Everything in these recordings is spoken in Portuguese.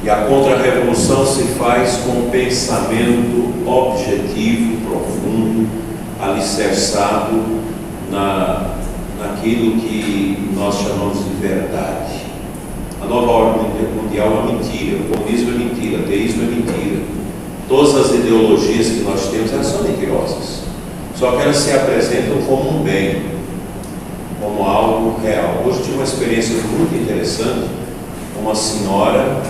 E a contra-revolução se faz com um pensamento objetivo, profundo, alicerçado naquilo que nós chamamos de verdade. A nova ordem mundial é uma mentira, o comunismo é mentira, o ateísmo é mentira. Todas as ideologias que nós temos, elas são mentirosas. Só que elas se apresentam como um bem, como algo real. Hoje tive uma experiência muito interessante com uma senhora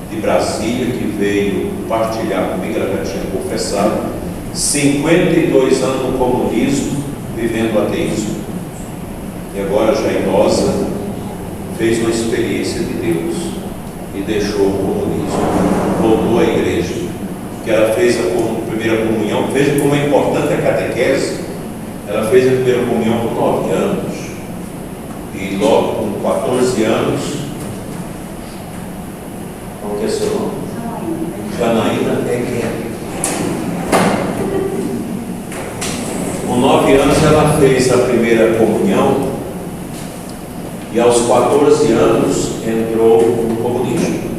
de Brasília que veio partilhar comigo, ela já tinha confessado, 52 anos no comunismo, vivendo o ateísmo. E agora, já idosa, fez uma experiência de Deus e deixou o comunismo, voltou à igreja, que ela fez a primeira comunhão. Veja como é importante a catequese. Ela fez a primeira comunhão com 9 anos e logo com 14 anos, qual que é seu nome? Janaína Eguer. Com 9 anos ela fez a primeira comunhão e aos 14 anos entrou no comunismo.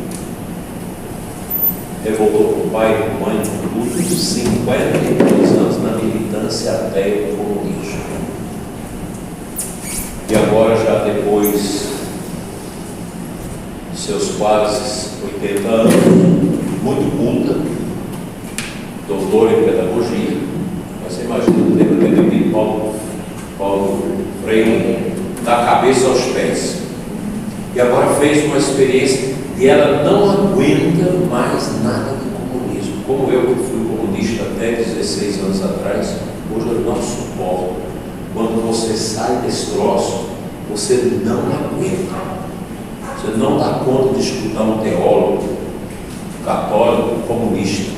Revoltou com o pai, com a mãe, com tudo, 52 anos na militância até o comunismo. E agora, já depois de seus quase 80 anos, muito culta, doutora em pedagogia, você imagina, deve ter de Paulo Freire, da cabeça aos pés. E agora fez uma experiência e ela não aguenta mais nada do comunismo. Como eu, que fui comunista até 16 anos atrás, hoje eu não suporto. Quando você sai desse troço, você não aguenta. Você não dá conta de escutar um teólogo católico comunista.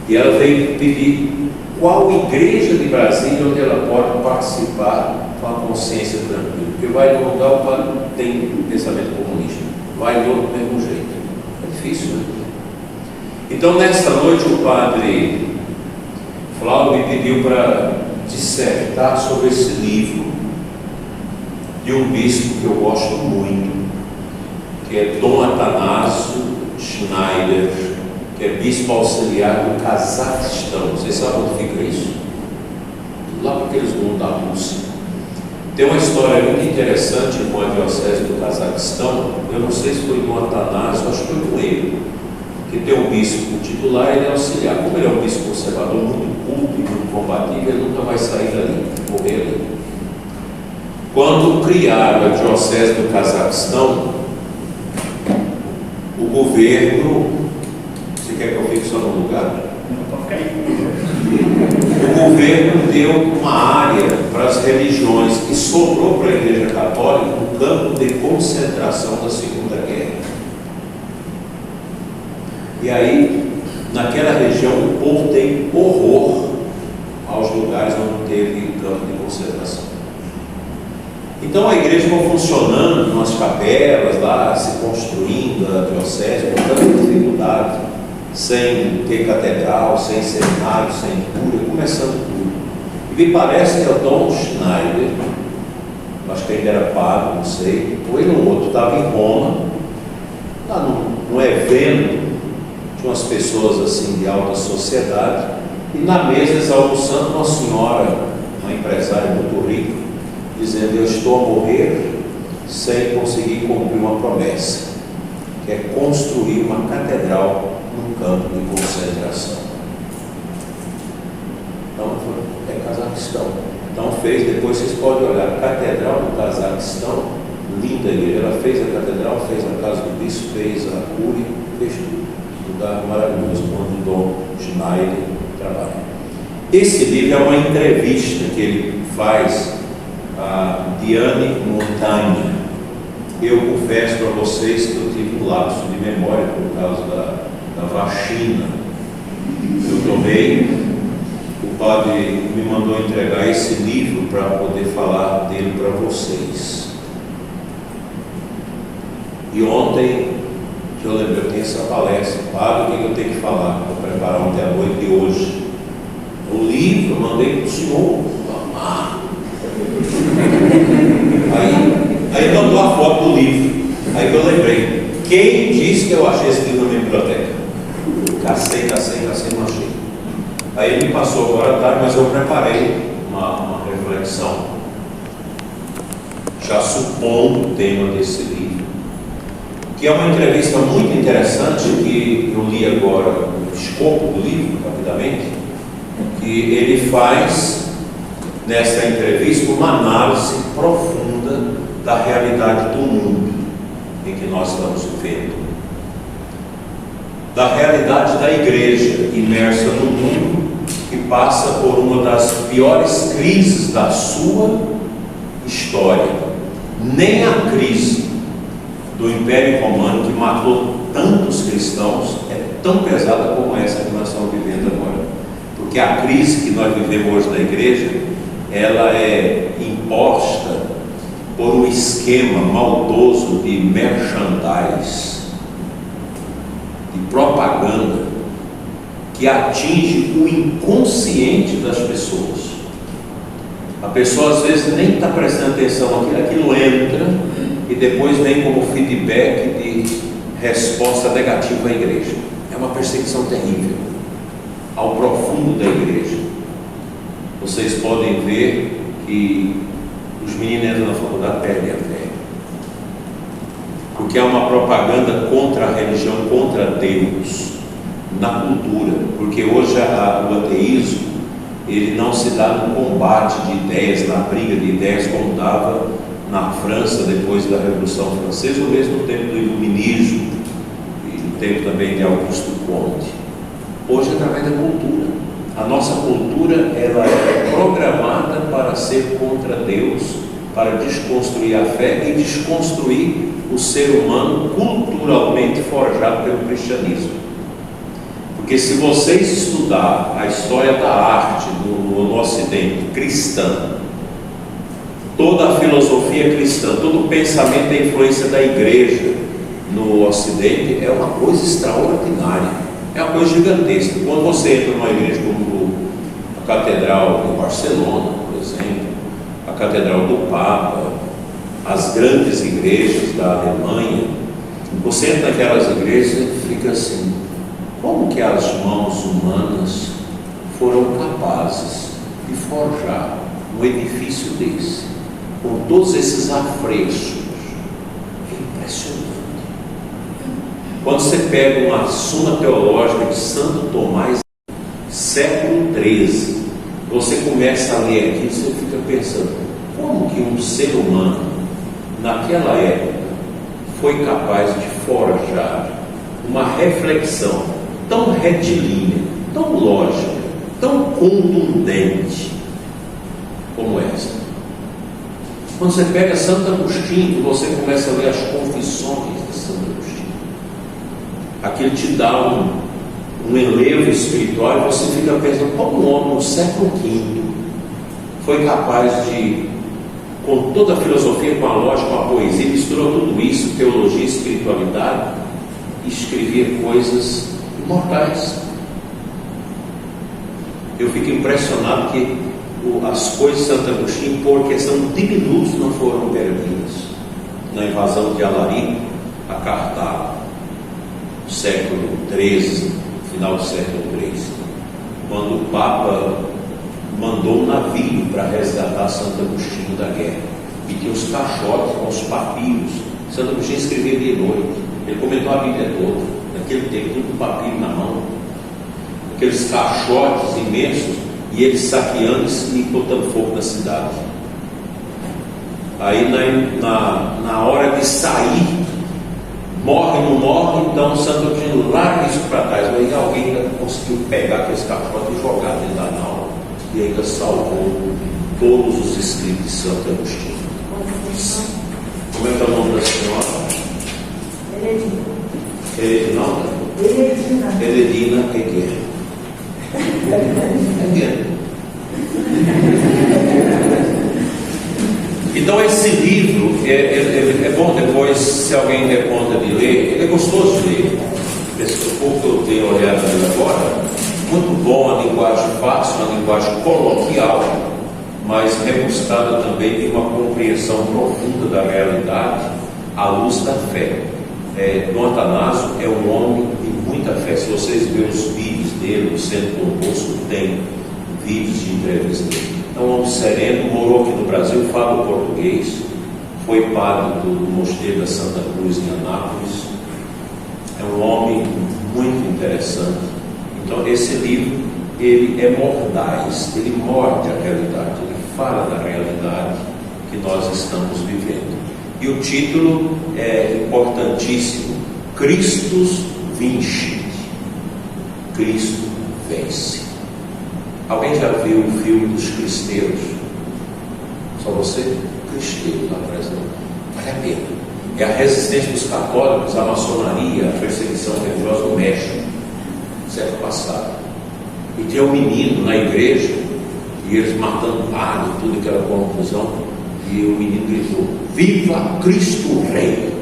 E ela veio pedir qual igreja de Brasília onde ela pode participar com a consciência tranquila. Porque vai no lugar, o padre tem pensamento comunista, vai do outro mesmo jeito. É difícil, né? Então, nesta noite, o padre Flávio me pediu para dissertar sobre esse livro de um bispo que eu gosto muito, que é Dom Atanásio Schneider, que é bispo auxiliar do Cazaquistão. Vocês sabem onde fica isso? Lá para aqueles mundos da Rússia. Tem uma história muito interessante com a diocese do Cazaquistão. Eu não sei se foi Dom Atanásio, acho que foi com ele, que tem um bispo titular e ele é auxiliar. Como ele é um bispo conservador muito culto e muito combativo, ele nunca vai sair dali, morrer ali. Quando criaram a diocese do Cazaquistão, o governo, você quer que eu fique só no lugar? O governo deu uma área para as religiões e sobrou para a Igreja Católica um campo de concentração da Segunda Guerra. E aí, naquela região, o povo tem horror aos lugares onde teve campo de concentração. Então a igreja foi funcionando, umas capelas lá, se construindo, a diocese, com tanta dificuldade, sem ter catedral, sem seminário, sem cura, começando tudo. E me parece que é o Dom Schneider, acho que ainda era padre, não sei, ou ele ou outro, estava em Roma, lá no evento, tinha umas pessoas assim de alta sociedade, e na mesa eles almoçando, uma senhora, uma empresária muito rica, dizendo: eu estou a morrer sem conseguir cumprir uma promessa, que é construir uma catedral num campo de concentração. Então, é Cazaquistão. Então fez, depois vocês podem olhar, a Catedral do Cazaquistão, linda igreja. Ela fez a catedral, fez a casa do bispo, fez a cúria, fez tudo. Lugar maravilhoso, onde o Dom Schneider trabalha. Esse livro é uma entrevista que ele faz a Diane Montanha. Eu confesso para vocês que eu tive um lapso de memória por causa da vacina. Eu tomei, o padre me mandou entregar esse livro para poder falar dele para vocês. E ontem, que eu lembrei, eu tenho essa palestra, padre, o que eu tenho que falar para preparar ontem à noite e hoje? O livro eu mandei para o senhor. Aí mandou a foto do livro. Aí eu lembrei. Quem disse que eu achei esse livro na minha biblioteca? Cacei, não achei. Aí ele me passou agora à tarde, mas eu preparei uma reflexão, já supondo o tema desse livro, que é uma entrevista muito interessante que eu li agora, o escopo do livro, rapidamente, que ele faz nessa entrevista uma análise profunda da realidade do mundo em que nós estamos vivendo, da realidade da igreja imersa no mundo que passa por uma das piores crises da sua história. Nem a crise do Império Romano, que matou tantos cristãos, é tão pesada como essa que nós estamos vivendo agora. Porque a crise que nós vivemos hoje na igreja, ela é imposta por um esquema maldoso de merchandise, de propaganda, que atinge o inconsciente das pessoas. A pessoa às vezes nem está prestando atenção aquilo entra e depois vem como feedback de resposta negativa à igreja. É uma perseguição terrível ao profundo da igreja. Vocês podem ver que os meninos entram na faculdade, perdem a fé, porque é uma propaganda contra a religião, contra Deus, na cultura. Porque hoje o ateísmo, ele não se dá no combate de ideias, na briga de ideias, como dava na França depois da Revolução Francesa, ou mesmo no tempo do Iluminismo e no tempo também de Augusto Comte. Hoje é através da cultura. A nossa cultura, ela é programada para ser contra Deus, para desconstruir a fé e desconstruir o ser humano culturalmente forjado pelo cristianismo. Porque se vocês estudar a história da arte no Ocidente cristã, toda a filosofia cristã, todo o pensamento e a influência da igreja no Ocidente é uma coisa extraordinária, é uma coisa gigantesca. Quando você entra numa igreja como a Catedral de Barcelona, por exemplo, a Catedral do Papa, as grandes igrejas da Alemanha, você entra naquelas igrejas e fica assim: como que as mãos humanas foram capazes de forjar um edifício desse, com todos esses afrescos? É impressionante. Quando você pega uma Suma Teológica de Santo Tomás, século XIII, você começa a ler aqui e você fica pensando: como que um ser humano, naquela época, foi capaz de forjar uma reflexão tão retilínea, tão lógica, tão contundente como essa? Quando você pega Santo Agostinho, você começa a ler as confissões de Santo Agostinho, aquilo te dá um elevo espiritual, e você fica pensando: como um homem no século V foi capaz de, com toda a filosofia, com a lógica, com a poesia, misturou tudo isso, teologia, espiritualidade, e escrevia coisas imortais. Eu fico impressionado que as coisas de Santo Agostinho, por questão de minutos, não foram perdidas na invasão de Alarico a Cartago, no século XIII, final do século XIII, quando o Papa mandou um navio para resgatar Santo Agostinho da guerra, e tinha os caixotes com os papiros. Santo Agostinho escrevia de noite, ele comentou a Bíblia toda, naquele tempo, tudo com papiro na mão, aqueles caixotes imensos, e eles saqueando e botando fogo na cidade. Aí na hora de sair, morre, não morre, então Santo Agostinho larga isso para trás, mas aí alguém ainda conseguiu pegar aqueles caixotes e jogar dentro da nau, e ainda salvou todos os escritos de Santo Agostinho. Como é que é o nome da senhora? Heredina Eguer. Então esse livro é bom depois, se alguém der conta de ler, ele é gostoso de ler. Esse pouco que eu tenho olhado agora, muito bom, a linguagem fácil, a linguagem coloquial, mas rebuscada também de uma compreensão profunda da realidade à luz da fé. Dom Atanásio é um homem de muita fé. Se vocês verem os vídeos dele no Centro Dom Bosco, tem vídeos de entrevista dele. É um homem sereno, morou aqui no Brasil, fala português, foi padre do Mosteiro da Santa Cruz em Anápolis. É um homem muito interessante. Então esse livro, ele é mordaz, ele morde a realidade, ele fala da realidade que nós estamos vivendo. E o título é importantíssimo: Christus Vincit. Cristo vence. Alguém já viu o filme dos cristeiros? Só você? Cristeiro lá atrás, não. Vale a pena. É a resistência dos católicos à maçonaria, à perseguição religiosa no México, século passado. E tinha um menino na igreja, e eles matando padre, tudo aquela confusão, e o menino gritou: Viva Cristo Rei!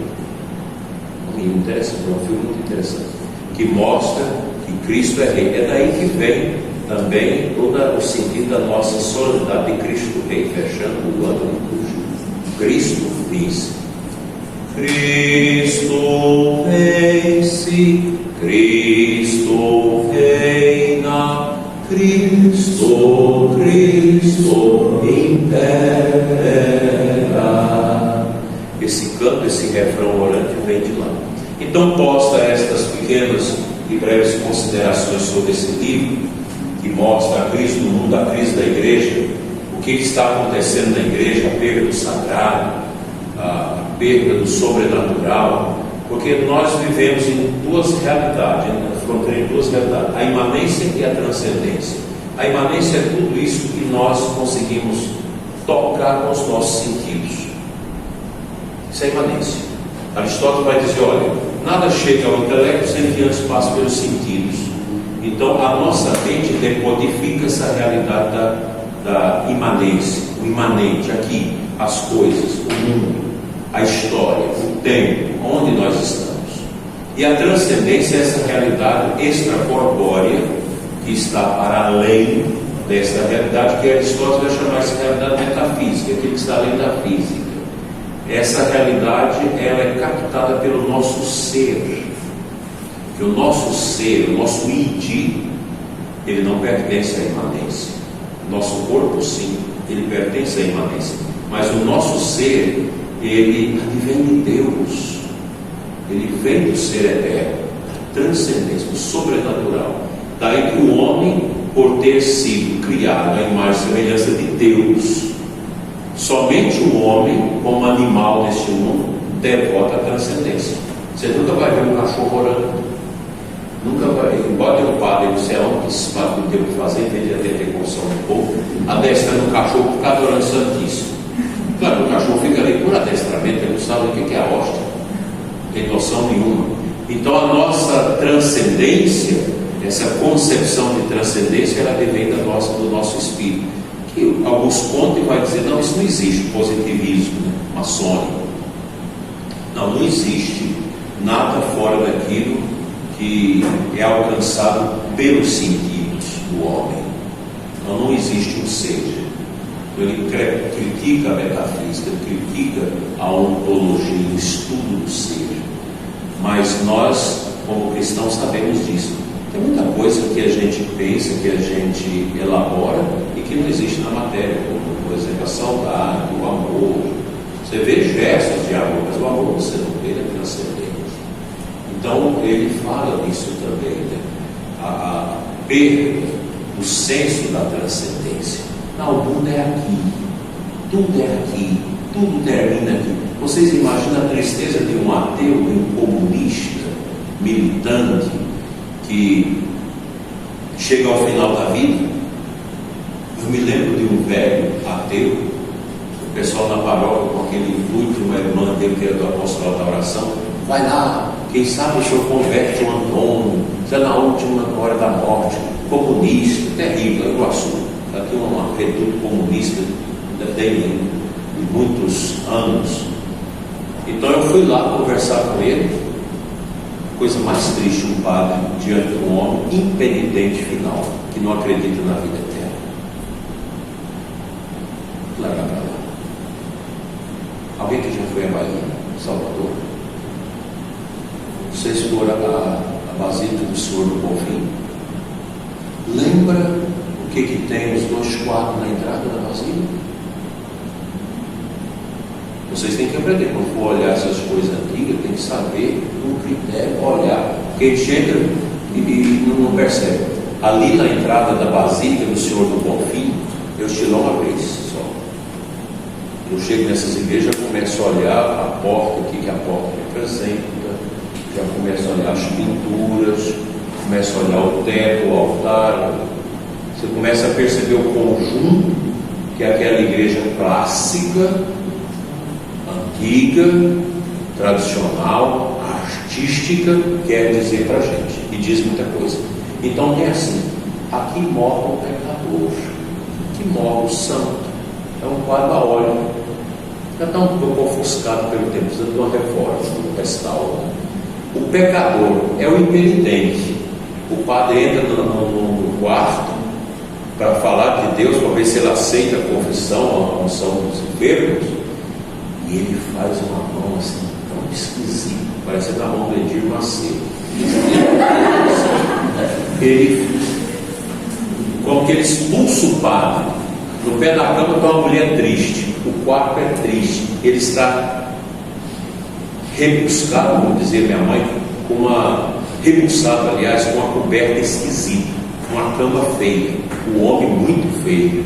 Um menino interessante, é um filme muito interessante, que mostra que Cristo é Rei. É daí que vem também todo o sentido da nossa solidariedade de Cristo Rei, fechando o ano litúrgico. Cristo vence. Cristo vence, Cristo reina, Cristo, Cristo impera. Esse canto, esse refrão orante vem de lá. Então, posta estas pequenas e breves considerações sobre esse livro, que mostra a crise do mundo, a crise da igreja, o que está acontecendo na igreja, a perda do sagrado, a perda do sobrenatural, porque nós vivemos em duas realidades, na fronteira em duas realidades: a imanência e a transcendência. A imanência é tudo isso que nós conseguimos tocar com os nossos sentidos. Isso é imanência. Aristóteles vai dizer: olha, nada chega ao intelecto sem que antes passe pelos sentidos. Então a nossa mente decodifica essa realidade da imanência, o imanente, aqui, as coisas, o mundo, a história, o tempo, onde nós estamos. E a transcendência é essa realidade extracorpórea que está para além dessa realidade, que Aristóteles vai chamar essa realidade metafísica, aquilo que está além da física. Essa realidade, ela é captada pelo nosso ser, que o nosso ser, o nosso id, ele não pertence à imanência. Nosso corpo, sim, ele pertence à imanência, mas o nosso ser, ele advém de Deus, ele vem do ser eterno, transcendência, do sobrenatural. Daí que o homem, por ter sido criado à imagem e semelhança de Deus, somente o homem, como animal neste mundo, devota a transcendência. Você nunca vai ver um cachorro orando, nunca vai, embora tenha um padre do céu que se faz o tempo que fazer, entende até ter consciência um pouco, adestrando o cachorro por cada orando santíssimo. Claro, o cachorro fica ali por adestramento, ele não sabe o que é a hóstia, não tem noção nenhuma. Então a nossa transcendência, essa concepção de transcendência, ela vem do nosso espírito, que Augusto Comte vai dizer: não, isso não existe, positivismo, né, maçônico. Não existe nada fora daquilo que é alcançado pelos sentidos do homem. Então não existe um seja. Ele critica a metafísica, ele critica a ontologia, o estudo do ser. Mas nós, como cristãos, sabemos disso. Tem muita coisa que a gente pensa, que a gente elabora e que não existe na matéria, como, por exemplo, a saudade, o amor. Você vê gestos de amor, mas o amor você não vê, ele é transcendente. Então ele fala disso também, né? A perda do senso da transcendência. Não, o mundo é aqui, tudo termina aqui. Vocês imaginam a tristeza de um ateu, de um comunista, militante, que chega ao final da vida? Eu me lembro de um velho ateu, o pessoal na paróquia com aquele intuito, uma irmã dele que era do apostolado da oração: vai lá, quem sabe o senhor converte um Antônio, já na última hora da morte, comunista, terrível, Iguaçu. Aqui um reduto comunista ainda tem de muitos anos. Então eu fui lá conversar com ele. Coisa mais triste, um padre diante de um homem impenitente final, que não acredita na vida eterna. Larga para lá. Alguém que já foi a Bahia, Salvador? Vocês foram à Basílica do Senhor do Bonfim? Lembra o que tem os 2 quartos na entrada da Basílica? Vocês têm que aprender, quando for olhar essas coisas antigas, tem que saber o critério, olhar. Porque a gente entra e não percebe. Ali na entrada da Basílica do Senhor do Bonfim, eu estive lá uma vez só. Eu chego nessas igrejas, já começo a olhar a porta, o que a porta representa, já começo a olhar as pinturas, começo a olhar o teto, o altar. Você começa a perceber o conjunto que é aquela igreja clássica, antiga, tradicional, artística, quer dizer para a gente, e diz muita coisa. Então é assim: aqui morre o pecador, aqui morre o santo. É um quadro a óleo, já está um pouco ofuscado pelo tempo, precisa de uma reforma, um restauro. O pecador é o impenitente. O padre entra no quarto para falar de Deus, para ver se ele aceita a confissão, a unção dos enfermos. E ele faz uma mão assim, tão esquisita, parece na mão do Edir Macedo. Como que ele expulsa o padre. No pé da cama está uma mulher triste, o quarto é triste, ele está rebuscado, vou dizer minha mãe, rebuscado, aliás, com uma coberta esquisita, uma cama feia, o homem muito feio.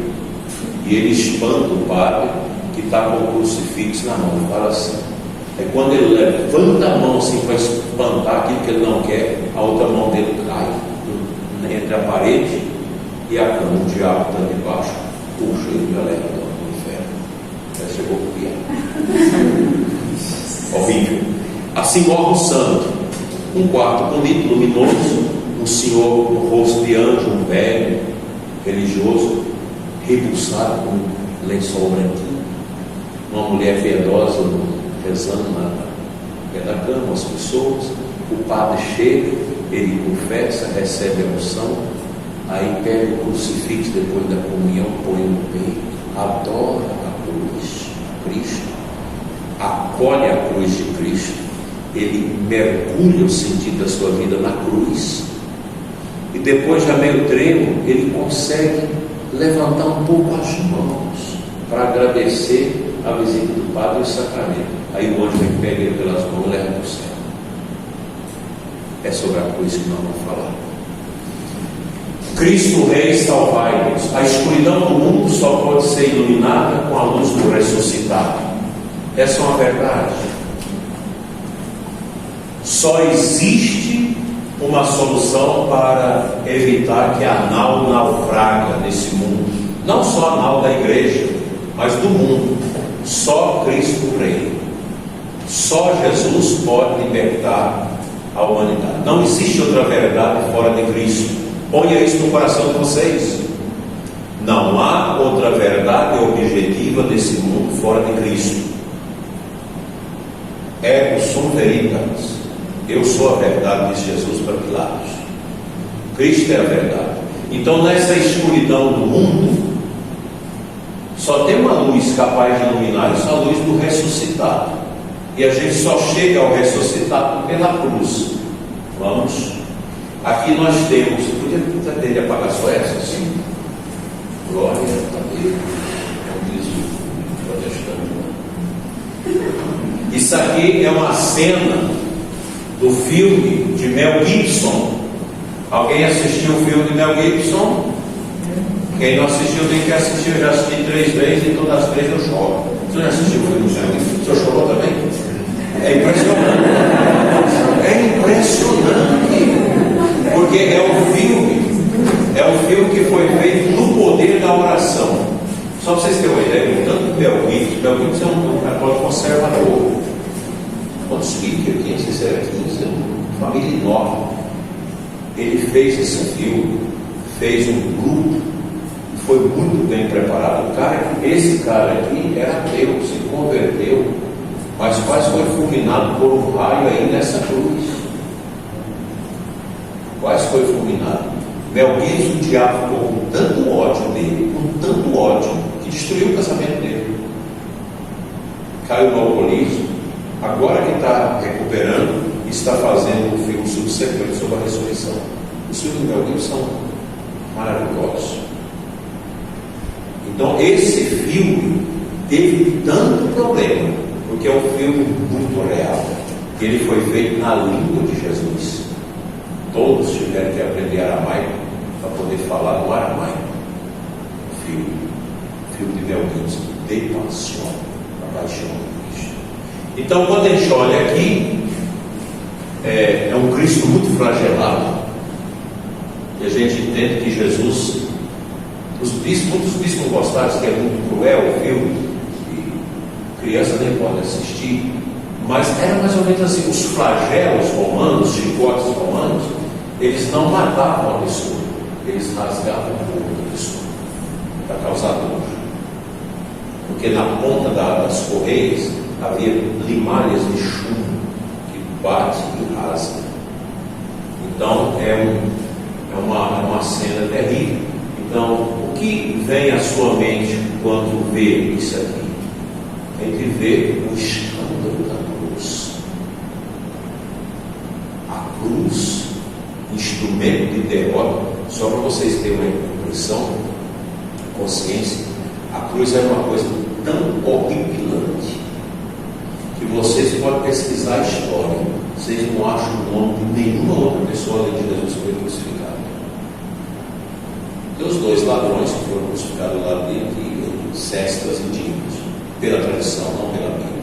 E ele espanta o padre, que está com o crucifixo na mão, e fala assim. É quando ele levanta a mão assim para espantar aquilo que ele não quer, a outra mão dele cai entre a parede e a cama. O diabo está debaixo, puxa ele já leva no inferno. Já chegou o pior. Horrível. Assim morre o santo. Um quarto bonito, luminoso, um senhor com rosto de anjo, um velho, religioso, rebuçado com um lençol branquinho, uma mulher piedosa rezando na pé da cama, as pessoas. O padre chega, ele confessa, recebe a unção, aí pega o crucifixo depois da comunhão, põe no peito, adora a cruz, Cristo, acolhe a cruz de Cristo, ele mergulha o sentido da sua vida na cruz, e depois, já meio tremo, ele consegue levantar um pouco as mãos para agradecer a visita do padre e o sacramento. Aí o anjo vem, pega ele pelas mãos e leva para o céu. É sobre a cruz que nós vamos falar. Cristo Rei, salvai-nos. A escuridão do mundo só pode ser iluminada com a luz do ressuscitado. Essa é uma verdade. Só existe uma solução para evitar que a nau naufraga nesse mundo. Não só a nau da igreja, mas do mundo. Só Cristo Rei. Só Jesus pode libertar a humanidade. Não existe outra verdade fora de Cristo. Ponha isso no coração de vocês. Não há outra verdade objetiva desse mundo fora de Cristo. Ego sum veritas. Eu sou a verdade, disse Jesus para Pilatos. Cristo é a verdade. Então, nessa escuridão do mundo, só tem uma luz capaz de iluminar isso, a luz do ressuscitado. E a gente só chega ao ressuscitado pela cruz. Vamos. Aqui nós temos. Você podia ter de apagar só essa assim? Glória a Deus. Como diz o protestante. Isso aqui é uma cena do filme de Mel Gibson. Alguém assistiu o filme de Mel Gibson? Quem não assistiu tem que assistir. Eu já assisti 3 vezes e todas as 3 eu choro. Você já assistiu o filme do Mel Gibson? O senhor chorou também? É impressionante. É impressionante. Porque é um filme que foi feito no poder da oração. Só para vocês terem uma ideia, tanto Mel Gibson é um católico conservador. Quantos filhos aqui? Não sei se era 15, uma família enorme. Ele fez esse filme, fez um grupo, foi muito bem preparado. Esse cara aqui era ateu, se converteu, mas quase foi fulminado por um raio aí nessa cruz. Quase foi fulminado. Mel Gibson, o diabo ficou com tanto ódio dele, que destruiu o casamento dele. Caiu no alcoolismo, agora que está recuperando, está fazendo um filme subsequente sobre a ressurreição. Os filmes do Mel Gibson são maravilhosos. Então, esse filme teve tanto problema, porque é um filme muito real, que ele foi feito na língua de Jesus. Todos tiveram que aprender aramaico para poder falar no aramaico. Filme de Mel Gibson, de paixão, a paixão de Cristo. Então, quando a gente olha aqui, é um Cristo muito flagelado, e a gente entende que Jesus, muitos bispos gostaram, que é muito cruel o filme, e criança nem pode assistir, mas era mais ou menos assim: os flagelos romanos, chicotes romanos, eles não matavam a pessoa, eles rasgavam o corpo da pessoa para causar dor, porque na ponta das correias havia limalhas de chumbo que bate e rasga. Então é uma cena terrível. Então, o que vem à sua mente quando vê isso aqui? A gente vê o escândalo da cruz. A cruz, instrumento de derrota. Só para vocês terem uma impressão, consciência, a cruz era uma coisa tão horripilante que vocês podem pesquisar a história, vocês não acham o nome de nenhuma outra pessoa além de Jesus que foi crucificado. Tem os dois ladrões que foram crucificados lá dentro, e Céstas e Dímos, pela tradição, não pela Bíblia.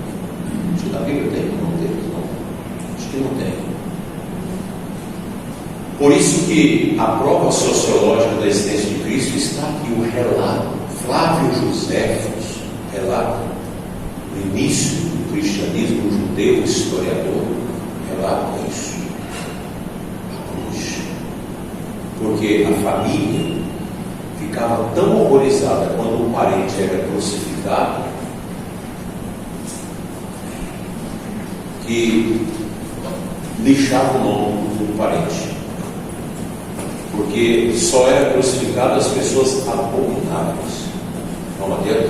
Acho que na Bíblia tem, não tem, não. Acho que não tem. Por isso que a prova sociológica da existência de Cristo está aqui, o relato. Flávio Joséfos relata o início do cristianismo, um judeu, historiador, relata isso. A cruz. Porque a família ficava tão horrorizada quando um parente era crucificado que lixava o nome do parente, porque só era crucificado as pessoas abomináveis. Vamos adiante.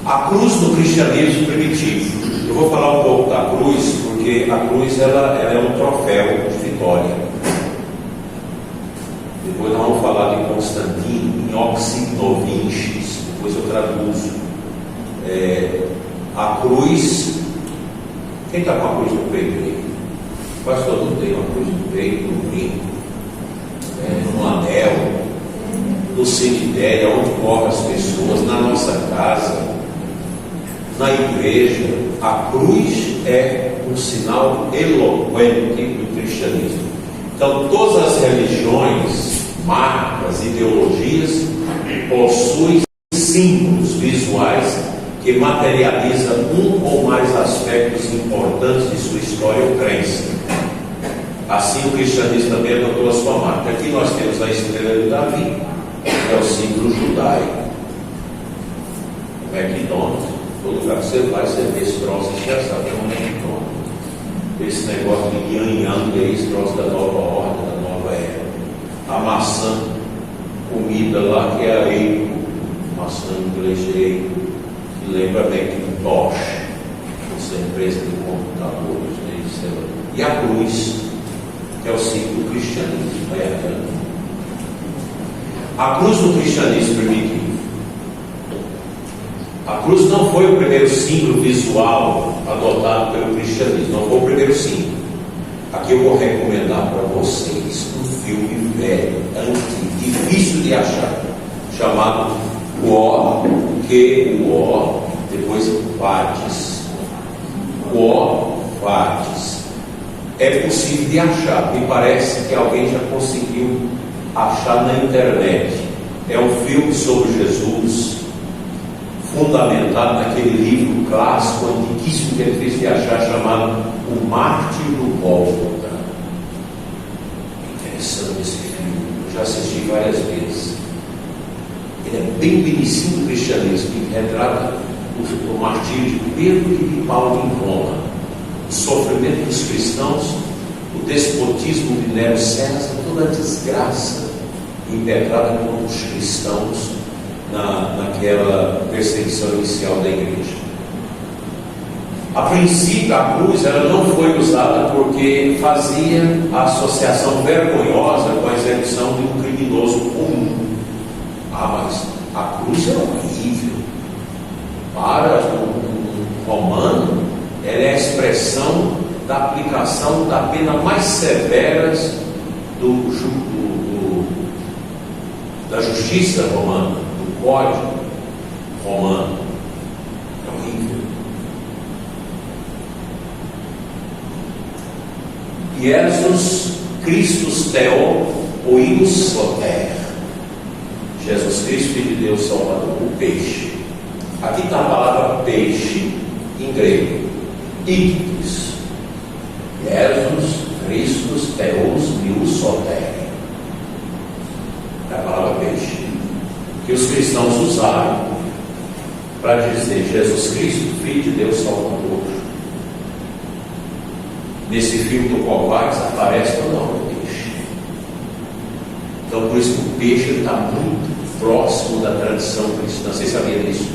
A cruz do cristianismo primitivo. Eu vou falar um pouco da cruz, porque a cruz ela é um troféu de vitória. Depois nós vamos falar de Constantino, em Oxynovinches, depois eu traduzo. A cruz, quem está com a cruz no peito aí? Quase todo mundo tem uma cruz no peito, no brinco, no anel, no cemitério, onde morrem as pessoas, na nossa casa, na igreja. A cruz é um sinal eloquente do cristianismo. Então, todas as religiões, marcas, ideologias, possuem símbolos visuais que materializam um ou mais aspectos importantes de sua história ou crença. Assim, o cristianismo também adotou a sua marca. Aqui nós temos a estrela de Davi, que é o símbolo judaico. O McDonald's, todo lugar que você vai, você vê esse troço, você já sabe que é um McDonald's. Esse negócio de yang aí, esse troço da nova ordem, da nova era. A maçã, comida lá, que é a Eico, maçã em inglês de Eico, que lembra bem que Bosch, essa empresa de computadores, né? E a cruz, que é o símbolo do cristianismo. A cruz do cristianismo primitivo. A cruz não foi o primeiro símbolo visual adotado pelo cristianismo, não foi o primeiro símbolo. Aqui eu vou recomendar para vocês um filme velho, antigo, difícil de achar, chamado Quo, Q-U-O, depois Vadis. Quo Vadis. É possível de achar, me parece que alguém já conseguiu achar na internet. É um filme sobre Jesus, fundamentado naquele livro clássico, antiquíssimo, que é difícil de achar, chamado O Mártir do Gólgota. Interessante esse filme, eu já assisti várias vezes. Ele é bem benicinho do cristianismo, que retrata o martírio de Pedro e de Paulo em Roma, o sofrimento dos cristãos, o despotismo de Nero César, toda a desgraça impetrada contra os cristãos naquela perseguição inicial da igreja. A princípio, a cruz ela não foi usada porque fazia a associação vergonhosa com a execução de um criminoso comum. Mas a cruz é horrível. Para um romano, ela é a expressão da aplicação da pena mais severas da justiça romana, do código romano. É horrível. Jesus Christus Theou Oinos Soter. Jesus Cristo, Filho de Deus Salvador, o peixe. Aqui está a palavra peixe em grego, ictus. Jesus Christus Theous Oinos Soter. É a palavra peixe que os cristãos usaram para dizer Jesus Cristo, Filho de Deus Salvador. Nesse filme do Covardes aparece toda hora o peixe. Então por isso que o peixe está muito próximo da tradição cristã. Você sabia disso?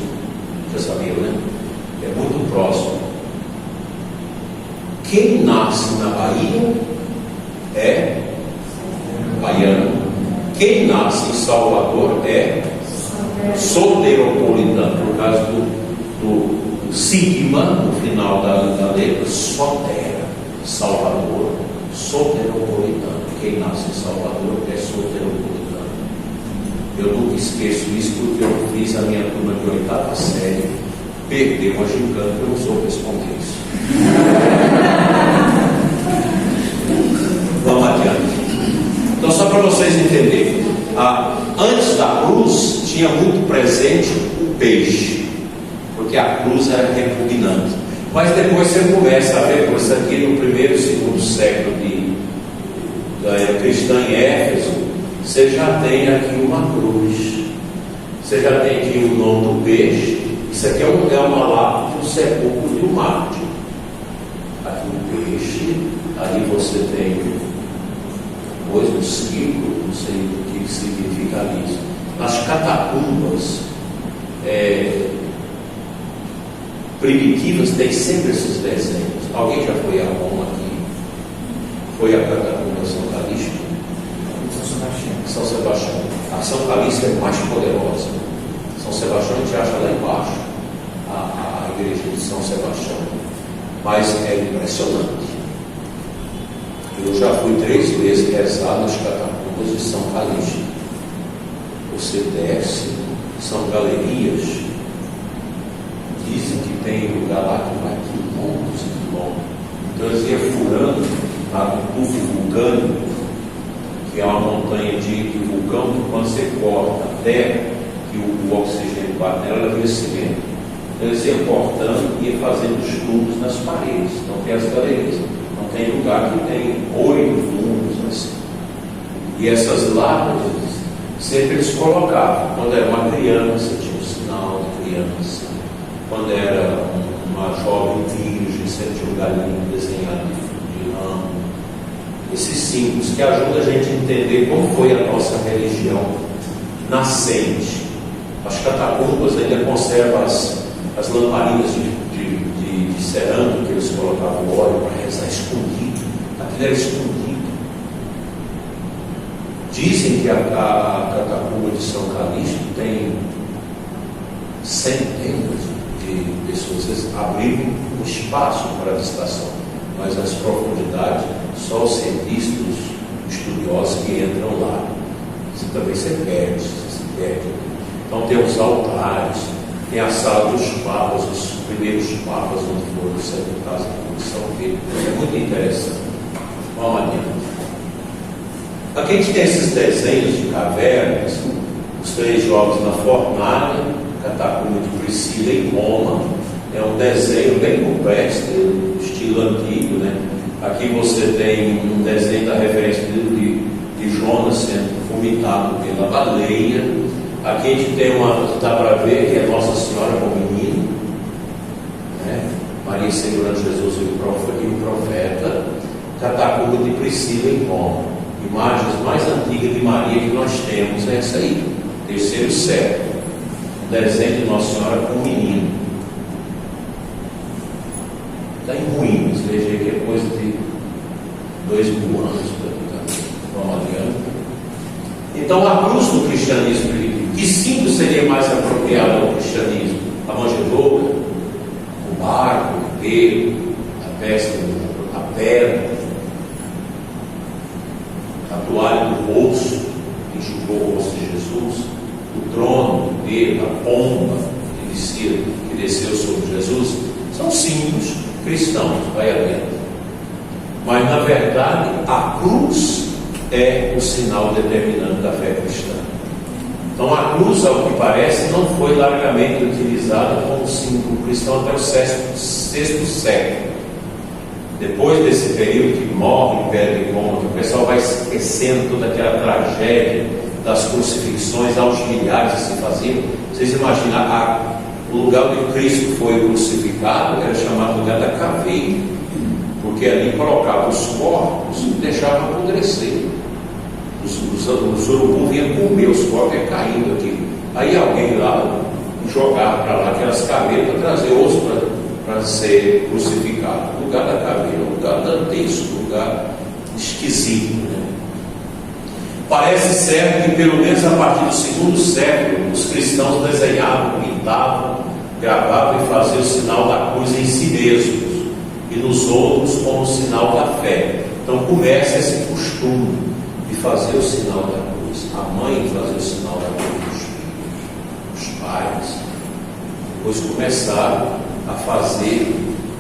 Você sabia, né? É muito próximo. Quem nasce na Bahia é baiano. Quem nasce em Salvador é soteropolitano, por causa do sigma no final da letra, sotera, Salvador, soteropolitano. Quem nasce em Salvador é soteropolitano. Eu nunca esqueço isso porque eu fiz a minha turma de 8ª série, perdeu a gincana, eu não soube responder isso. Vamos adiante. Então, só para vocês entenderem, antes da cruz tinha muito presente o peixe, porque a cruz era repugnante. Mas depois você começa a ver, por isso aqui no primeiro e segundo século da era cristã em Éfeso, você já tem aqui uma cruz, você já tem aqui o nome do peixe. Isso aqui é uma lápide do sepulcro de um mártir. Aqui o peixe, ali você tem depois um círculo, não sei o que significa isso. Nas catacumbas primitivas tem sempre esses desenhos. Alguém já foi a Roma aqui? Foi a catacumba São Calixto? São Sebastião. A São Calixto é mais poderosa. São Sebastião a gente acha lá embaixo, a igreja de São Sebastião. Mas é impressionante. Eu já fui 3 vezes rezar nas catacumbas de São Calixto. Você desce, são galerias. Dizem que tem lugar lá que vai quilômetros e quilômetros. Então eles iam furando o tufo vulcânico, que é uma montanha de vulcão que quando você corta a terra, que o oxigênio bate nela, ela vira cimento. Então eles iam cortando e iam fazendo os tubos nas paredes. Então tem as galerias. Não tem lugar que tem 8 túmulos assim. E essas lápides sempre eles colocavam. Quando era uma criança, tinha um sinal de criança. Quando era uma jovem virgem, sempre tinha um galinho desenhado de ramo. Esses símbolos que ajudam a gente a entender como foi a nossa religião nascente. As catacumbas ainda conservam as lamparinas de cerâmica que eles colocavam óleo para rezar escondido. Aquilo era escondido. Dizem que a catacumba de São Calixto tem centenas de pessoas. Eles abriram um espaço para a visitação, mas as profundidades só os cientistas estudiosos que entram lá. Você também se perde. Então tem os altares, tem a sala dos papas, os primeiros papas onde foram sepultados em São Pedro. É muito interessante. Vamos adiante. Aqui a gente tem esses desenhos de cavernas, os 3 jovens na fornalha, catacumba de Priscila em Roma. É um desenho bem complexo, estilo antigo, né? Aqui você tem um desenho da referência de Jonas sendo vomitado pela baleia. Aqui a gente tem dá para ver que é Nossa Senhora com o menino, né? Maria segurando Jesus e o profeta, catacumba de Priscila em Roma. Imagens mais antigas de Maria que nós temos é essa aí, 3º século. Um desenho de Nossa Senhora com o menino. está em ruínas, veja que é coisa de 2000 anos, vamos adiante. Então a cruz do cristianismo, que símbolo seria mais apropriado ao cristianismo? A manjedoura, o barco, o pelo, a pesca, a pedra, a toalha do rosto, que enxugou o rosto de Jesus, o trono, o pelo, a pomba que desceu sobre Jesus, são símbolos cristãos, vai adiante. Mas na verdade a cruz é o sinal determinante da fé cristã. Então a cruz, ao que parece, não foi largamente utilizada como símbolo cristão até o sexto século. Depois desse período que morre Pedro e Cômodo, o pessoal vai esquecendo toda aquela tragédia das crucifixões aos milhares que se faziam. Vocês imaginam, o lugar onde Cristo foi crucificado era chamado lugar da caveira, porque ali colocava os corpos e deixava apodrecer. Os urubus vinham comer os corpos e caindo aqui. Aí alguém lá jogava para lá aquelas caveiras para trazer osso para ser crucificado. O lugar da caveira, um lugar dantesco, um lugar esquisito, né? Parece certo que pelo menos a partir do segundo século os cristãos desenhavam, pintavam, gravavam e faziam o sinal da cruz em si mesmos e nos outros como sinal da fé. Então começa esse costume de fazer o sinal da cruz. A mãe fazia o sinal da cruz, os pais. Depois começaram a fazer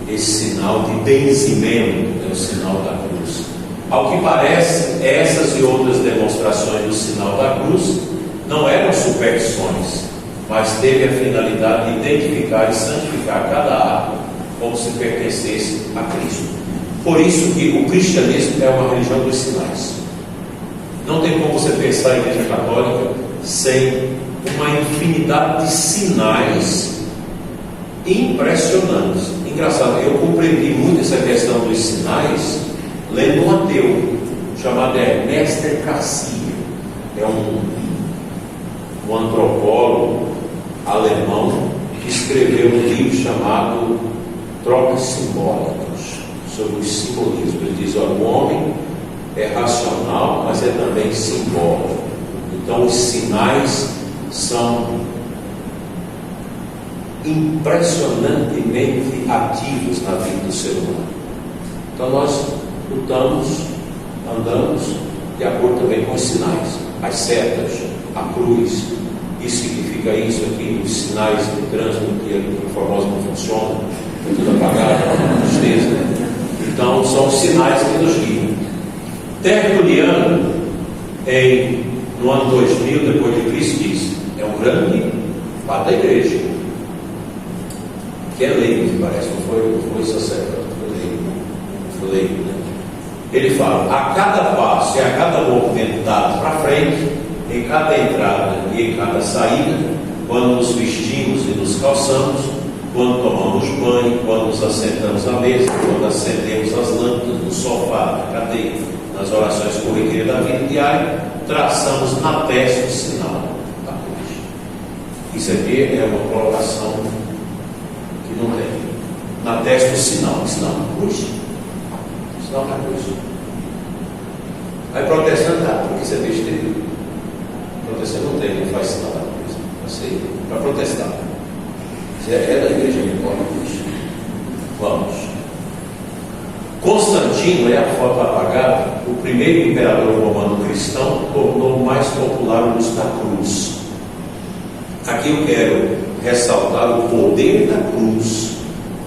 esse sinal de benzimento, o sinal da cruz. Ao que parece, essas e outras demonstrações do sinal da cruz não eram superstições, mas teve a finalidade de identificar e santificar cada ato como se pertencesse a Cristo. Por isso que o cristianismo é uma religião dos sinais. Não tem como você pensar em igreja católica sem uma infinidade de sinais impressionantes. Engraçado, eu compreendi muito essa questão dos sinais lendo um ateu chamado Ernesto Cassirer. É um antropólogo alemão que escreveu um livro chamado Trocas Simbólicas, sobre os simbolismos. Ele diz: olha, o homem é racional, mas é também simbólico. Então os sinais são impressionantemente ativos na vida do ser humano. Então nós lutamos, andamos de acordo também com os sinais, as setas, a cruz. Isso significa isso aqui, os sinais de trânsito que a Formosa não funciona, é tudo apagado, tristeza. Então são os sinais que nos guiam. Tertuliano, no ano 2000 depois de Cristo, diz: é um grande padre da igreja, que é leigo, que parece, não foi sacerdote, foi leigo, né? Ele fala: a cada passo e a cada movimento dado para frente, em cada entrada e em cada saída, quando nos vestimos e nos calçamos, quando tomamos banho, quando nos assentamos à mesa, quando acendemos as lâmpadas no sofá, na cadeira, nas orações corriqueiras da vida diária, traçamos na testa o sinal da cruz. Isso aqui é uma colocação que não tem. Na testa o sinal da cruz. O sinal da cruz. Aí protestante, porque você deixa de. Protestante não tem, não faz sinal da cruz. Eu sei, para protestar. Você é da igreja que pode cruz. Vamos. Constantino, é a foto apagada, o primeiro imperador romano cristão, tornou mais popular o uso da cruz. Aqui eu quero ressaltar o poder da cruz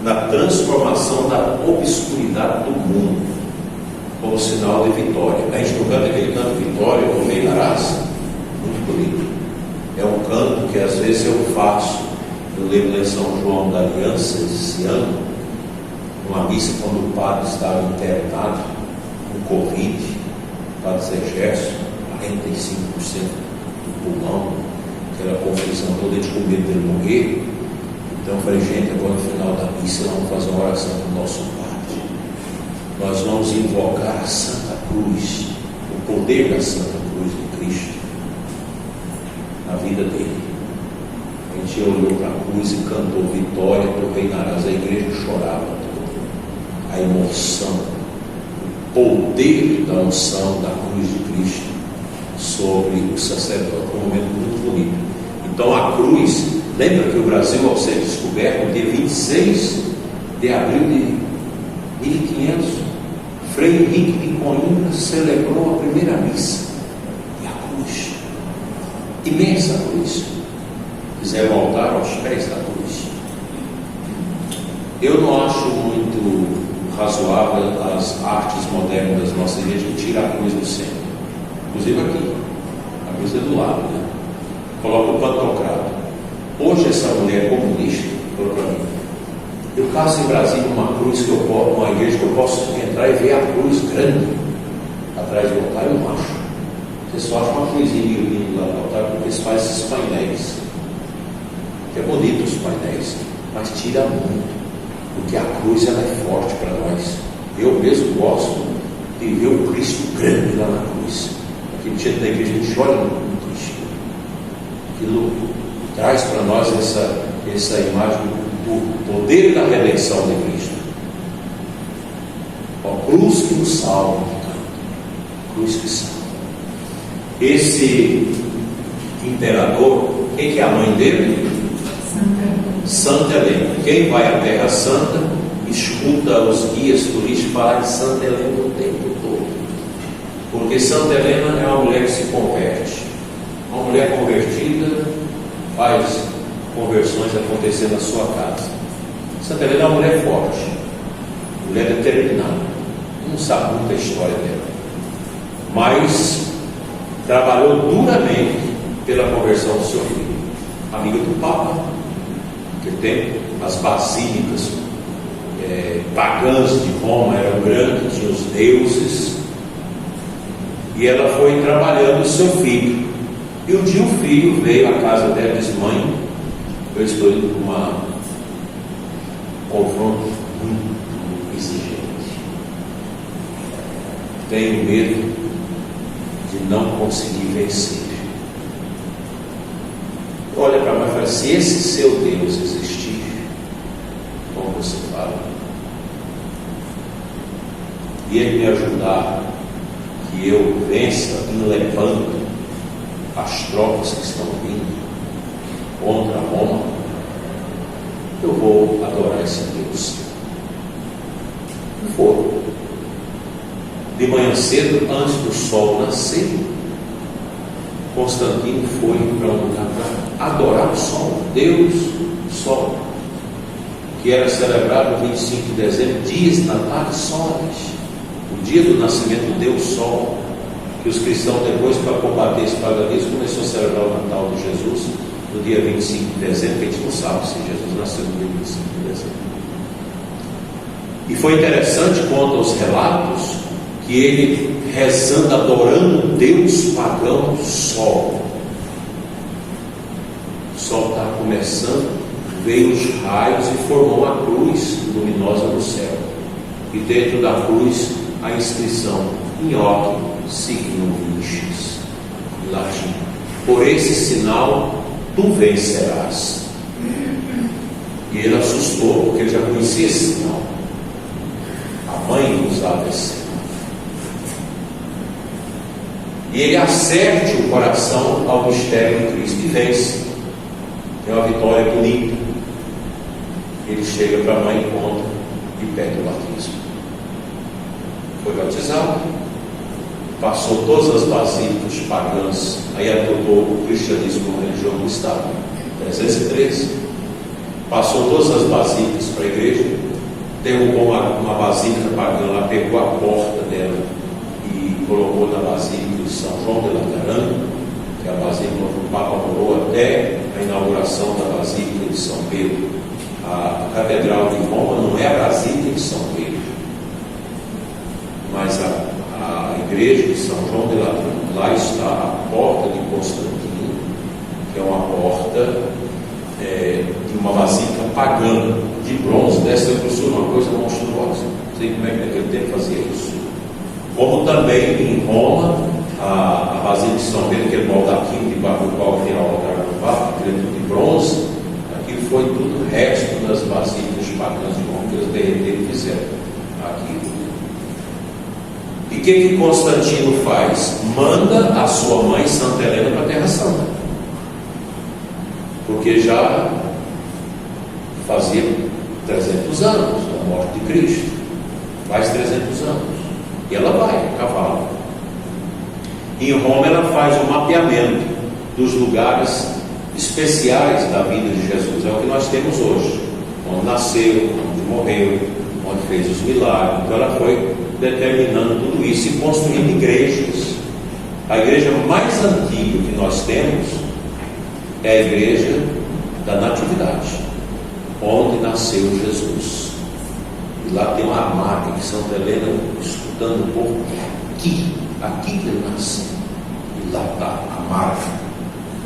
na transformação da obscuridade do mundo, como sinal de vitória. A gente não canta aquele canto Vitória, como reinarás, muito bonito. É um canto que às vezes eu faço. Eu lembro lá em São João da Aliança, esse ano, uma missa quando o padre estava internado com Covid, o padre Zé Gerson, 45% do pulmão, aquela confusão toda de com medo dele morrer. Então eu falei: gente, agora no final da missa nós vamos fazer uma oração para o nosso padre. Nós vamos invocar a Santa Cruz, o poder da Santa Cruz de Cristo na vida dele. A gente olhou para a cruz e cantou Vitória, tu reinarás. A igreja chorava. a emoção, o poder da unção da cruz de Cristo sobre o sacerdote. Um momento muito bonito. Então a cruz, lembra que o Brasil, ao ser descoberto, no dia 26 de abril de 1500, Frei Henrique de Coimbra celebrou a primeira missa. E a cruz, imensa cruz, fizeram voltar aos pés da cruz. Eu não acho muito razoável as artes modernas das nossas igrejas que tiram a cruz do centro. Inclusive aqui, a cruz é do lado, né? Coloca o pantocrato. Hoje essa mulher comunista falou para mim: eu caso em Brasília uma cruz que eu posso, uma igreja que eu posso entrar e ver a cruz grande atrás do altar. Eu não acho. Você só acha uma cruzinha lindo lá no altar porque eles fazem esses painéis. É bonito os painéis, mas tira muito. Porque a cruz ela é forte para nós. Eu mesmo gosto de ver o Cristo grande lá na cruz. Aquele dia da igreja a gente olha no Cristo. Aquilo traz para nós essa imagem do poder da redenção de Cristo. A cruz que nos salva, cruz que salva. Esse imperador, quem que é a mãe dele? Santa Helena. Quem vai à Terra Santa escuta os guias turísticos falar de Santa Helena o tempo todo, porque Santa Helena é uma mulher que se converte. Uma mulher convertida faz conversões acontecer na sua casa. Santa Helena é uma mulher forte, mulher determinada. Não sabe muita história dela, mas trabalhou duramente pela conversão do seu filho. Amiga do Papa. Naquele tempo, as basílicas pagãs de Roma eram grandes, tinham os deuses, e ela foi trabalhando o seu filho. E um dia o filho veio à casa dela e disse: mãe, eu estou indo para um confronto muito exigente, tenho medo de não conseguir vencer. Olha para mim e fala: se esse seu Deus existir, como você fala, e Ele me ajudar, que eu vença enlevando as tropas que estão vindo contra Roma, eu vou adorar esse Deus. E foram. De manhã cedo, antes do sol nascer, Constantino foi para um lugar para adorar o sol, Deus, o sol, que era celebrado no 25 de dezembro, dias natais sóis, o dia do nascimento do Deus Sol, que os cristãos depois, para combater esse paganismo, começou a celebrar o Natal de Jesus no dia 25 de dezembro, que a gente não sabe se Jesus nasceu no dia 25 de dezembro. E foi interessante, conta os relatos, que ele rezando, adorando o Deus pagão Sol. O sol estava começando, veio os raios e formou a cruz luminosa no céu. E dentro da cruz a inscrição: Nioque signum vinces, em latim. Por esse sinal tu vencerás. E ele assustou, porque ele já conhecia esse sinal. A mãe usava esse sinal. E ele acerte o coração ao mistério de Cristo e vence. É uma vitória bonita. Ele chega para a mãe e conta e pede o batismo. Foi batizado, passou todas as basílicas pagãs, aí adotou o cristianismo como religião do Estado, 313. Passou todas as basílicas para a igreja, derrubou uma basílica pagã lá, pegou a porta dela e colocou na basílica de São João de Laterano, que é a basílica onde o Papa morou até a inauguração da basílica de São Pedro. A Catedral de Roma não é a basílica de São Pedro, mas a igreja de São João de Laterano. Lá está a porta de Constantino, que é uma porta de uma basílica pagã, de bronze. Dessa grossura, uma coisa monstruosa. Não sei como é que naquele tempo fazia isso. Como também em Roma, a basílica de São Pedro, aquele baldaquino debaixo do qual tem o altar do Papa, aquele tudo de bronze, aquilo foi tudo o resto das basílicas pagãs de Roma, que eles derreteram e fizeram aqui. E o que Constantino faz? Manda a sua mãe, Santa Helena, para a Terra Santa. Porque já fazia 300 anos da morte de Cristo. Faz 300 anos. E ela vai a cavalo. Em Roma ela faz um mapeamento dos lugares especiais da vida de Jesus. É o que nós temos hoje. Onde nasceu, onde morreu, onde fez os milagres. Então ela foi determinando tudo isso e construindo igrejas. A igreja mais antiga que nós temos é a igreja da Natividade, onde nasceu Jesus. E lá tem uma marca que Santa Helena, escutando um pouco, aqui que ele nasceu. E lá está a marca,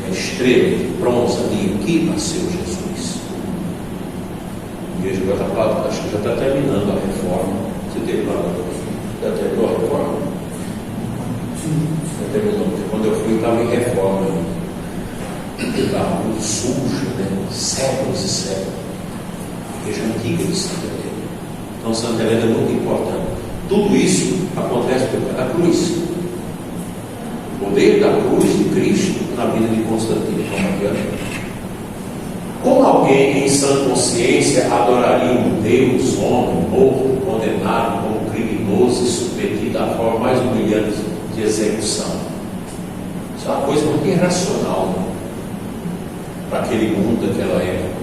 a estrela de bronze ali, aqui nasceu Jesus. A igreja agora está, acho que já está terminando a reforma. Você teve lá, já terminou a reforma? Já terminou, porque quando eu fui estava em reforma. Estava muito suja, né? Séculos e séculos. A igreja antiga de Santa Helena. Então Santa Helena é muito importante. Tudo isso acontece por causa da cruz. O poder da cruz de Cristo na vida de Constantino. Como alguém em sã consciência adoraria um Deus, homem, morto, condenado como criminoso e submetido à forma mais humilhante de execução? Isso é uma coisa muito irracional, né? Para aquele mundo daquela época.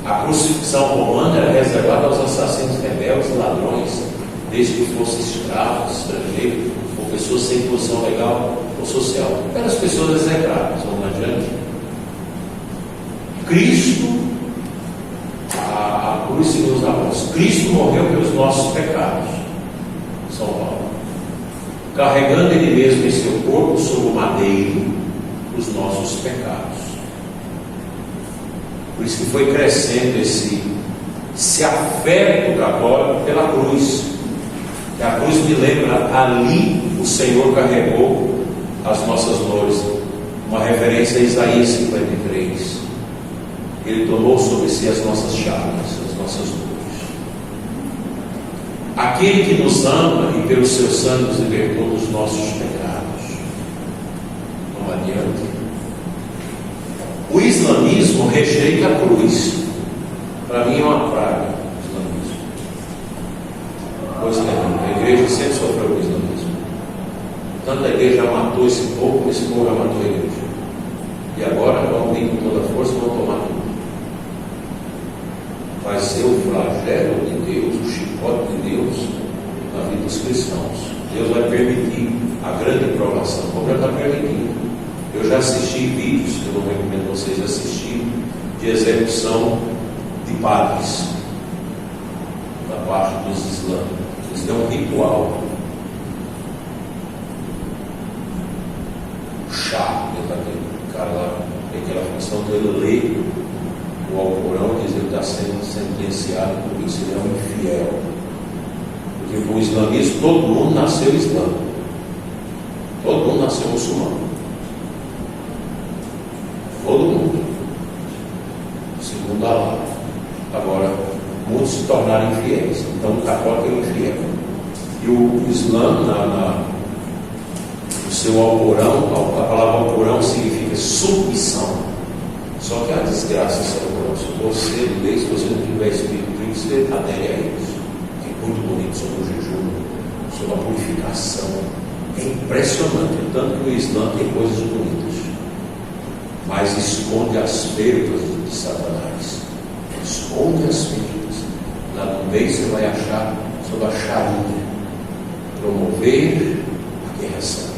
A crucifixão romana era reservada aos assassinos rebeldes e ladrões, desde que fossem escravos, estrangeiros, ou pessoas sem posição legal ou social. Eram as pessoas execradas. Vamos adiante. Cristo, a cruz segundo os apóstolos, Cristo morreu pelos nossos pecados. São Paulo. Carregando Ele mesmo em seu corpo sobre o madeiro os nossos pecados. Por isso que foi crescendo esse afeto católico pela cruz. E a cruz me lembra, ali o Senhor carregou as nossas dores. Uma referência a Isaías 53. Ele tomou sobre si as nossas chagas, as nossas dores. Aquele que nos ama e pelo seu sangue nos libertou dos nossos pecados. Vamos adiante. O islamismo rejeita a cruz. Para mim é uma praga o islamismo. Pois é, a igreja sempre sofreu com o islamismo. Tanto a igreja já matou esse povo já matou a igreja. E agora vão vir com toda a força e vão tomar tudo. Vai ser o flagelo de Deus, o chicote de Deus na vida dos cristãos. Deus vai permitir a grande provação, como já está permitindo. Eu já assisti vídeos, que eu não recomendo vocês assistirem, de execução de padres da parte dos islâmicos. Eles têm um ritual. O chá, o cara lá tem aquela função dele ler o Alcorão, diz que ele está sendo sentenciado por isso, ele é um infiel. Porque com o islamismo todo mundo nasceu islâmico. Todo mundo nasceu muçulmano. Todo mundo, segundo Allah. Agora, muitos se tornaram infiéis. Então, o católico é infiel. E o Islã, no seu Alcorão, a palavra Alcorão significa submissão. Só que a desgraça desse Alcorão, se você lê, se você não tiver Espírito Cristo, você adere a isso. É muito bonito sobre o jejum, sobre a purificação. É impressionante, tanto que o Islã tem coisas bonitas, mas esconde as perdas de Satanás. Esconde as perdas. Lá no meio você vai achar sobre a Sharia, promover a guerra santa.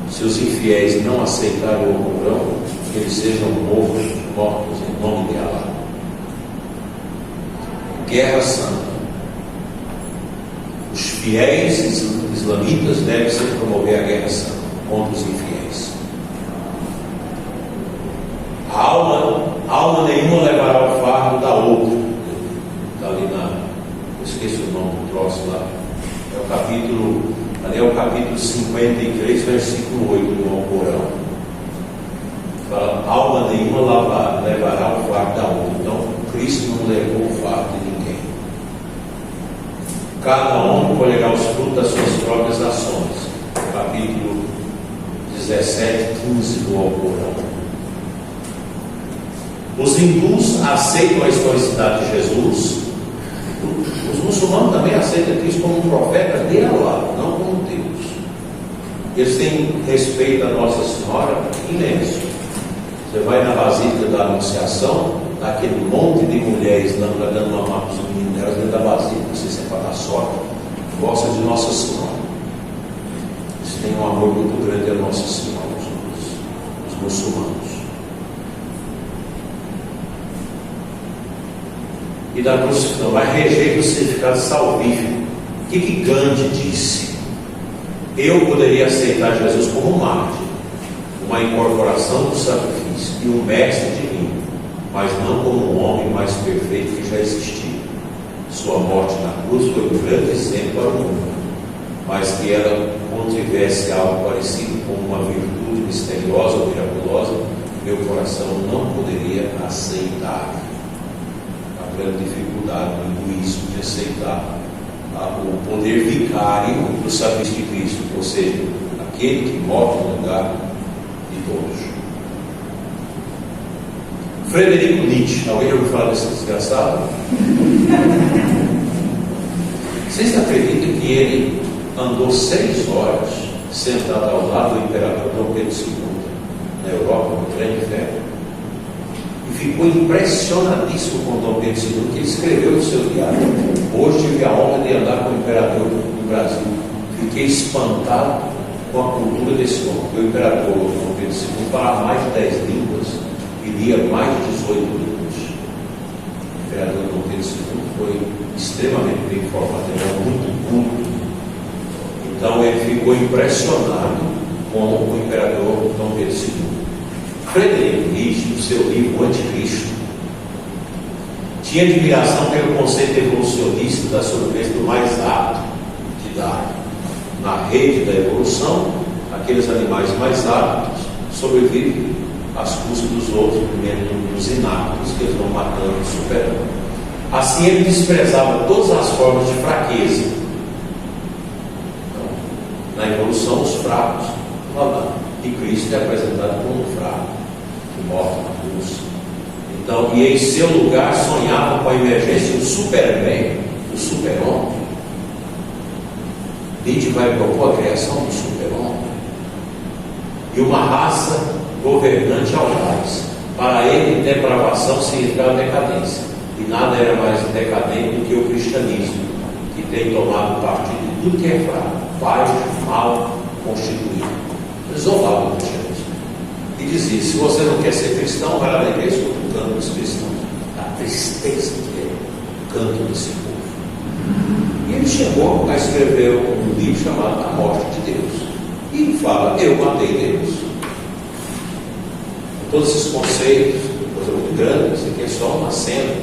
Se os infiéis não aceitarem o Alcorão, que eles sejam mortos em nome de Allah. Guerra santa. Os fiéis islamitas devem sempre promover a guerra santa contra os infiéis. A alma nenhuma levará o fardo da outra. Está ali eu esqueci o nome do troço lá. Ali é o capítulo 53, versículo 8 do Alcorão. Fala, alma nenhuma levará o fardo da outra. Então, Cristo não levou o fardo de ninguém. cada homem colherá os frutos das suas próprias ações. Capítulo 17, 15 do Alcorão. Os hindus aceitam a historicidade de Jesus. Os muçulmanos também aceitam Cristo como um profeta de Allah, não como Deus. Eles têm respeito à Nossa Senhora imenso. Você vai na Basílica da Anunciação, aquele monte de mulheres dando uma mão para os meninos delas dentro da Basílica, não sei se é para dar sorte, gosta de Nossa Senhora. Eles têm um amor muito grande a Nossa Senhora, os muçulmanos. E da crucificação, mas rejeita o significado salvífico. O que Gandhi disse? Eu poderia aceitar Jesus como um mártir, uma incorporação do sacrifício e um mestre divino, mas não como um homem mais perfeito que já existia. Sua morte na cruz foi um grande exemplo para o mundo, mas que ela contivesse algo parecido com uma virtude misteriosa ou miraculosa, meu coração não poderia aceitar. A grande dificuldade do hinduísmo de aceitar o poder vicário do sacrifício de Cristo, ou seja, aquele que morre no lugar de todos. Frederico Nietzsche, alguém já ouviu falar desse desgraçado? Vocês acreditam que ele andou 6 horas sentado ao lado do imperador Dom Pedro II, na Europa, no trem de ferro? E ficou impressionadíssimo com Dom Pedro II, que ele escreveu no seu diário: hoje tive a honra de andar com o imperador do Brasil. Fiquei espantado com a cultura desse homem. O imperador Dom Pedro II falava mais de 10 línguas e lia mais de 18 livros. O imperador Dom Pedro II foi extremamente bem informado, ele era muito culto. Então ele ficou impressionado com o imperador Dom Pedro II. Frederico Nietzsche, no seu livro O Anticristo, tinha admiração pelo conceito evolucionista da sobrevivência do mais apto de dar. Na rede da evolução, aqueles animais mais aptos sobrevivem às custas dos outros, primeiro dos inaptos, que eles vão matando e superando. Assim ele desprezava todas as formas de fraqueza. Então, na evolução, os fracos vão lá. E Cristo é apresentado como um fraco, que morre na cruz. Então, e em seu lugar sonhava com a emergência do Superman, do super-homem. Nietzsche vai propor a criação do super-homem e uma raça governante audaz. Para ele, depravação significava decadência, e nada era mais decadente do que o cristianismo, que tem tomado partido de tudo que é fraco, baixo, mal constituído. Isolava o cristianismo e dizia: se você não quer ser cristão, vai lá na igreja com o canto dos cristãos. A tristeza que é o canto desse povo. E ele chegou a escrever um livro chamado A Morte de Deus, e fala: eu matei Deus. Todos esses conceitos, coisa muito grande, isso aqui é só uma cena,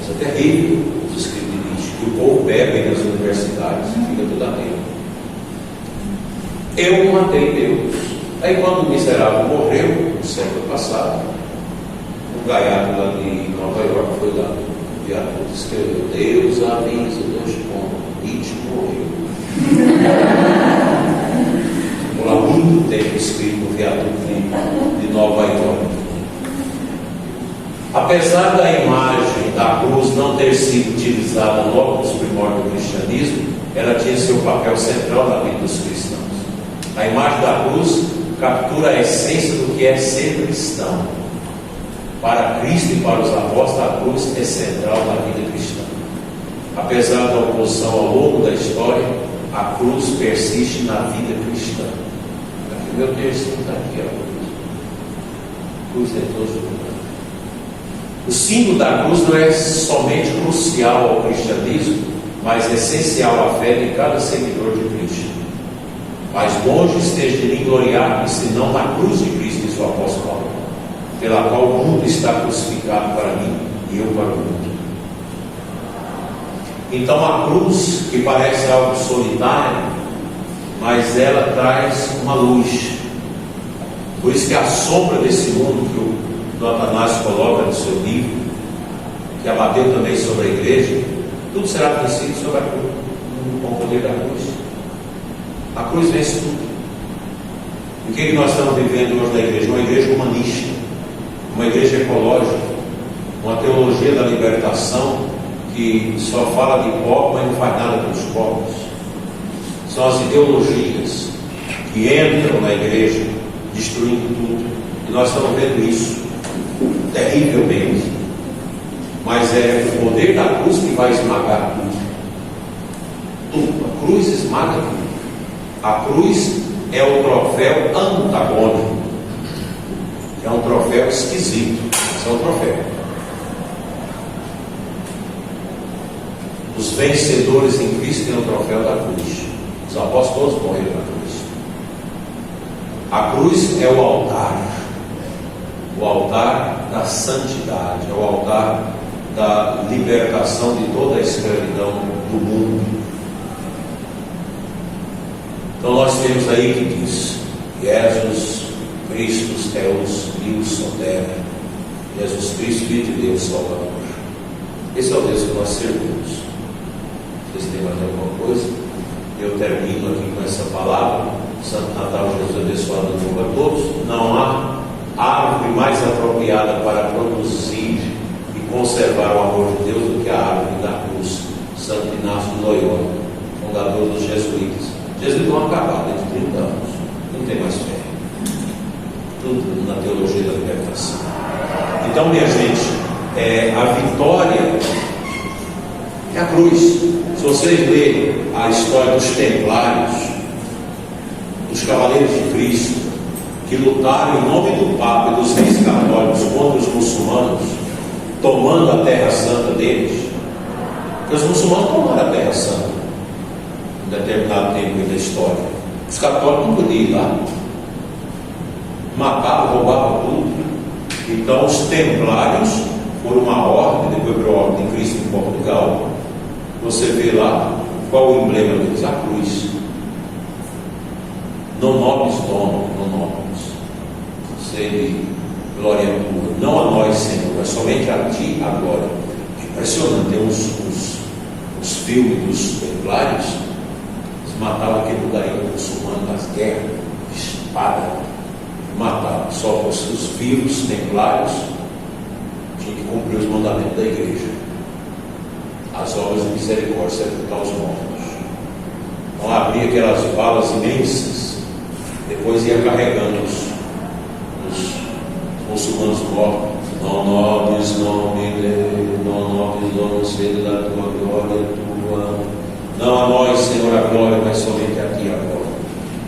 isso é terrível, os escritos de Nietzsche, que o povo bebe nas universidades, fica tudo atento. Eu matei Deus. Aí quando o miserável morreu, no século passado, um gaiato lá de Nova York foi lá, o viaduto escreveu: Deus avisa, Deus como Nietzsche morreu. Por lá muito tempo escrito no viaduto de Nova York. Apesar da imagem da cruz não ter sido utilizada logo nos primórdios do cristianismo, ela tinha seu papel central na vida dos cristãos. A imagem da cruz captura a essência do que é ser cristão. Para Cristo e para os apóstolos, a cruz é central na vida cristã. Apesar da oposição ao longo da história, a cruz persiste na vida cristã. Aqui o meu texto está aqui, a cruz é todos os lugares. O símbolo da cruz não é somente crucial ao cristianismo, mas essencial à fé de cada seguidor de Cristo. Mas longe esteja de mim gloriar-me, senão na cruz de Cristo, diz o apóstolo Paulo, pela qual o mundo está crucificado para mim e eu para o mundo. Então a cruz, que parece algo solitário, mas ela traz uma luz. Por isso que a sombra desse mundo que o Atanásio coloca no seu livro, que abateu também sobre a igreja, tudo será conhecido sobre a cruz. mundo com o poder da cruz. A cruz vence tudo. O que nós estamos vivendo hoje na igreja? Uma igreja humanista, uma igreja ecológica, uma teologia da libertação que só fala de pobre, mas não faz nada pelos pobres. São as ideologias que entram na igreja, destruindo tudo. E nós estamos vendo isso terrivelmente. Mas é o poder da cruz que vai esmagar tudo. Tudo. A cruz esmaga tudo. A cruz é o troféu antagônico. É um troféu esquisito. Esse é um troféu. Os vencedores em Cristo têm o troféu da cruz. Os apóstolos morreram na cruz. A cruz é o altar da santidade, é o altar da libertação de toda a escravidão do mundo. Então nós temos aí que diz: Jesus Christus Deus Deus Soter, Jesus Cristo, Filho de Deus Salvador. Esse é o Deus que nós servimos. Vocês têm mais alguma coisa? Eu termino aqui com essa palavra. Santo Natal, Jesus abençoado a todos. Não há árvore mais apropriada para produzir e conservar o amor de Deus do que a árvore da cruz. Santo Inácio de Loyola, fundador dos jesuítas. Jesus não acabou dentro de 30 anos. Não tem mais fé. Tudo na teologia da libertação. Então, minha gente, a vitória é a cruz. Se vocês lerem a história dos templários, dos cavaleiros de Cristo, que lutaram em nome do Papa e dos reis católicos contra os muçulmanos, tomando a terra santa deles, porque os muçulmanos tomaram a terra santa em determinado tempo da história. Os católicos não podiam ir lá, matavam, roubavam tudo. Então os templários foram uma ordem, depois para a ordem de Cristo em Portugal. Você vê lá qual o emblema deles? A cruz. Non nobis Domini, non nobis, sede glória tua, não a nós, Senhor, mas somente a ti a glória. É impressionante, tem os filmes dos templários, eles matavam aquele lugarinho muçulmano das guerras, espada, matavam. Só os vivos templários tinham que cumprir os mandamentos da igreja, as obras de misericórdia, sepultar os mortos. Então abria aquelas balas imensas, depois ia carregando os muçulmanos mortos. Non nobis Domine, non nobis Domine, sede da tua glória tua. Não a nós, Senhor, a glória, mas somente a ti a glória.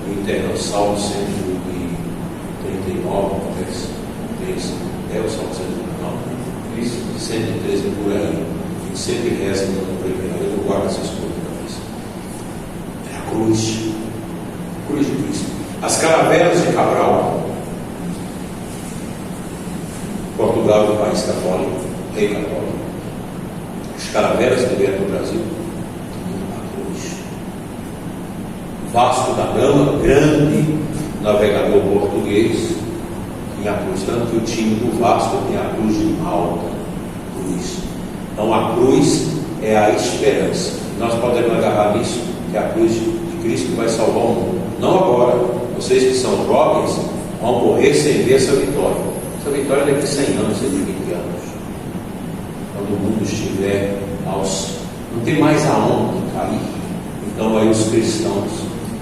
O eterno Salmo 139, talvez 13, o Salmo 139, 113 por aí. A gente sempre reza no primeiro, eu guardo essas coisas. É a cruz de Cristo. As caravelas de Cabral, Portugal é um país católico, rei católico. As caravelas que vieram do Brasil, a cruz. Vasco da Gama, grande navegador português, tinha a cruz. Tanto que o time do Vasco tinha a cruz de Malta, cruz. Então a cruz é a esperança. Nós podemos agarrar nisso, que a cruz de Cristo vai salvar o mundo. Não agora. Vocês que são jovens vão morrer sem ver essa vitória. Essa vitória daqui a 100 anos, 120 anos. Quando o mundo estiver não tem mais aonde cair. Então aí os cristãos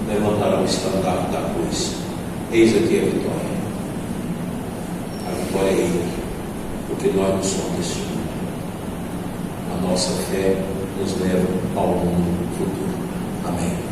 levantarão o estandarte da cruz. Eis aqui a vitória. A vitória é Ele. Porque nós não somos desse mundo. A nossa fé nos leva ao mundo futuro. Amém.